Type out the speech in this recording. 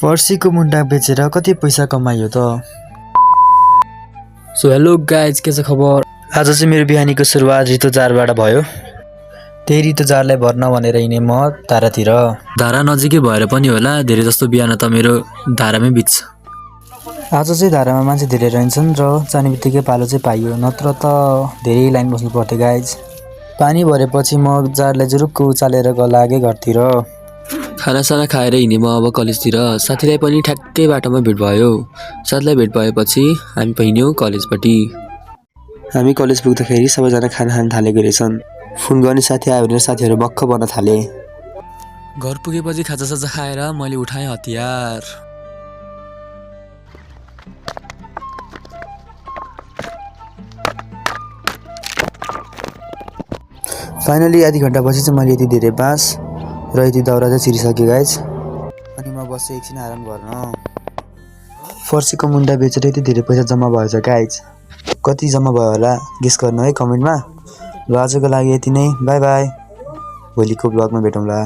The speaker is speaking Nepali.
फर्सीको मुन्टा बेचेर कति पैसा कमायो त? सो हेलो गाइज, के छ खबर? आज चाहिँ मेरो बिहानीको सुरुवात ऋतुजारबाट भयो। त्यही ऋतुजारलाई भर्न भनेर हिँडेँ म धारातिर। धारा नजिकै भएर पनि होला, धेरै जस्तो बिहान त मेरो धारामै बित्छ। आज चाहिँ धारामा मान्छे धेरै रहन्छन् र जाने बित्तिकै पालो चाहिँ पाइयो, नत्र त धेरै लाइन बस्नु पर्थ्यो गाइज। पानी भरेपछि म जारलाई जुरुक्क उचालेर लागेँ घरतिर। खानासाना खाएर हिँडेँ म अब कलेजतिर। साथीलाई पनि ठ्याक्कै बाटोमा भेट भयो। साथीलाई भेट भएपछि हामी हिँड्यौँ कलेजपट्टि। हामी कलेज पुग्दाखेरि सबैजना खाना खान थालेको रहेछन्। फोन गर्ने साथी आयो भनेर साथीहरू बक्ख बन्न थाले। घर पुगेपछि खाजासाजा खाएर मैले उठाएँ हतियार। फाइनली आधी घन्टापछि चाहिँ मैले यति धेरै बाँस र यति दाउरा चाहिँ चिरिसकेँ गाइज। अनि म बसेँ एकछिन आराम गर्न। फर्सीको मुन्टा बेचेर यति धेरै पैसा जम्मा भएछ गाइज। कति जम्मा भयो होला गेस गर्नु है कमेन्टमा। ल आजको लागि यति नै, बाई बाई। भोलिको ब्लगमा भेटौँला।